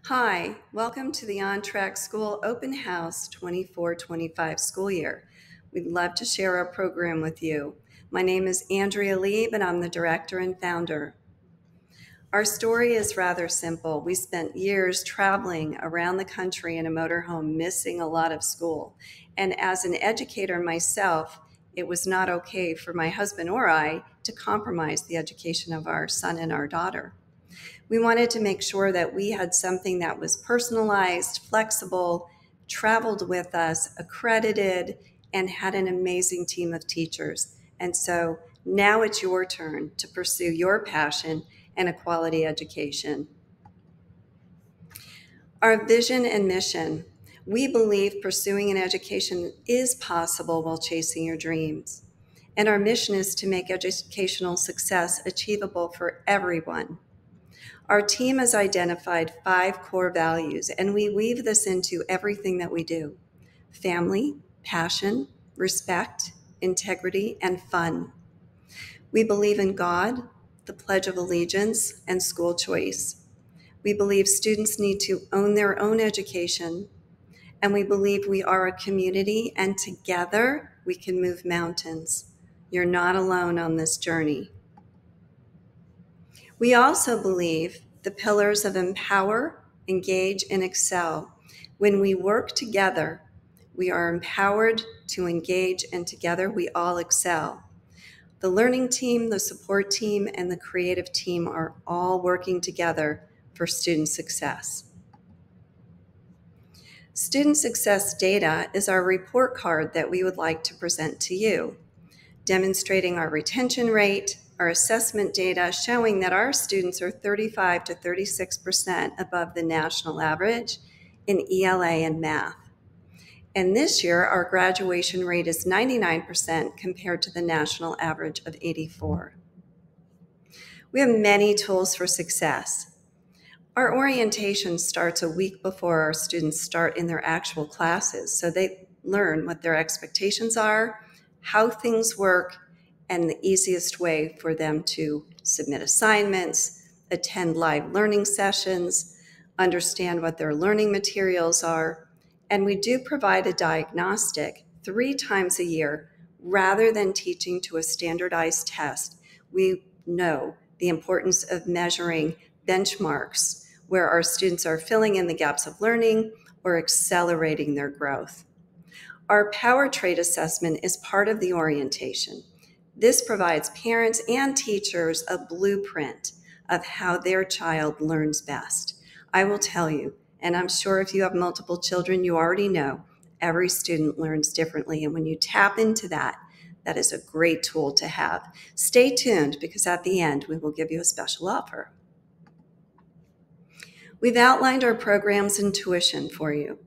Hi, welcome to the On Track School Open House 24-25 school year. We'd love to share our program with you. My name is Andrea Lieb and I'm the director and founder. Our story is rather simple. We spent years traveling around the country in a motorhome, missing a lot of school. And as an educator myself, it was not okay for my husband or I to compromise the education of our son and our daughter. We wanted to make sure that we had something that was personalized, flexible, traveled with us, accredited, and had an amazing team of teachers. And so now it's your turn to pursue your passion and a quality education. Our vision and mission. We believe pursuing an education is possible while chasing your dreams. And our mission is to make educational success achievable for everyone. Our team has identified 5 core values, and we weave this into everything that we do: family, passion, respect, integrity, and fun. We believe in God, the Pledge of Allegiance, and school choice. We believe students need to own their own education, and we believe we are a community, and together we can move mountains. You're not alone on this journey. We also believe the pillars of empower, engage, and excel. When we work together, we are empowered to engage, and together we all excel. The learning team, the support team, and the creative team are all working together for student success. Student success data is our report card that we would like to present to you, demonstrating our retention rate, our assessment data showing that our students are 35 to 36% above the national average in ELA and math. And this year, our graduation rate is 99% compared to the national average of 84. We have many tools for success. Our orientation starts a week before our students start in their actual classes, so they learn what their expectations are, how things work, and the easiest way for them to submit assignments, attend live learning sessions, understand what their learning materials are. And we do provide a diagnostic 3 times a year rather than teaching to a standardized test. We know the importance of measuring benchmarks where our students are filling in the gaps of learning or accelerating their growth. Our power trait assessment is part of the orientation. This provides parents and teachers a blueprint of how their child learns best. I will tell you, and I'm sure if you have multiple children, you already know, every student learns differently. And when you tap into that, that is a great tool to have. Stay tuned because at the end, we will give you a special offer. We've outlined our programs and tuition for you.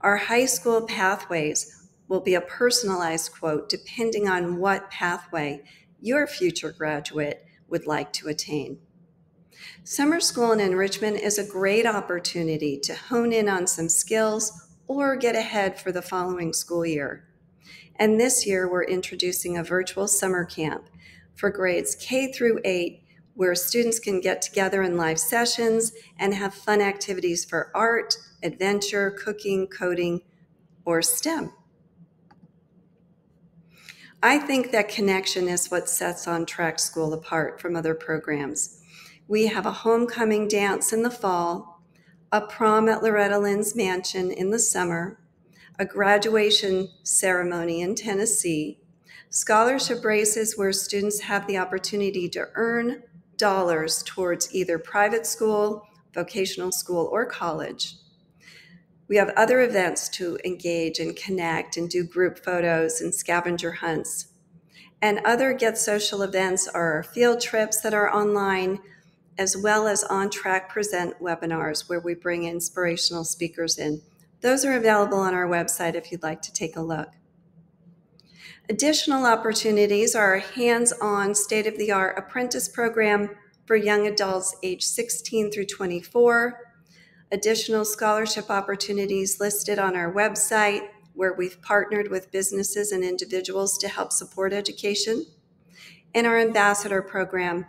Our high school pathways will be a personalized quote depending on what pathway your future graduate would like to attain. Summer school and enrichment is a great opportunity to hone in on some skills or get ahead for the following school year. And this year, we're introducing a virtual summer camp for grades K through 8, where students can get together in live sessions and have fun activities for art, adventure, cooking, coding, or STEM. I think that connection is what sets On Track School apart from other programs. We have a homecoming dance in the fall, a prom at Loretta Lynn's mansion in the summer, a graduation ceremony in Tennessee, scholarship races where students have the opportunity to earn dollars towards either private school, vocational school, or college. We have other events to engage and connect and do group photos and scavenger hunts. And other Get Social events are our field trips that are online, as well as On Track Present webinars where we bring inspirational speakers in. Those are available on our website if you'd like to take a look. Additional opportunities are our hands-on, state-of-the-art apprentice program for young adults aged 16 through 24, additional scholarship opportunities listed on our website where we've partnered with businesses and individuals to help support education, and our ambassador program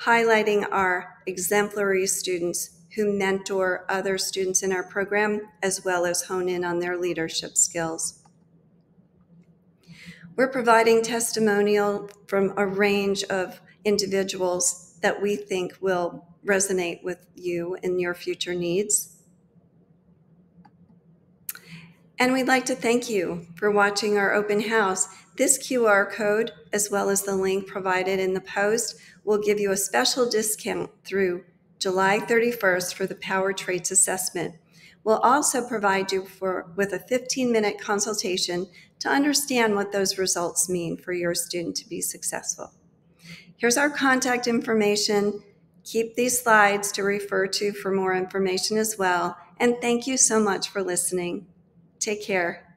highlighting our exemplary students who mentor other students in our program, as well as hone in on their leadership skills. We're providing testimonial from a range of individuals that we think will resonate with you and your future needs. And we'd like to thank you for watching our open house. This QR code, as well as the link provided in the post, will give you a special discount through July 31st for the Power Traits Assessment. We'll also provide you with a 15-minute consultation to understand what those results mean for your student to be successful. Here's our contact information. Keep these slides to refer to for more information as well. And thank you so much for listening. Take care.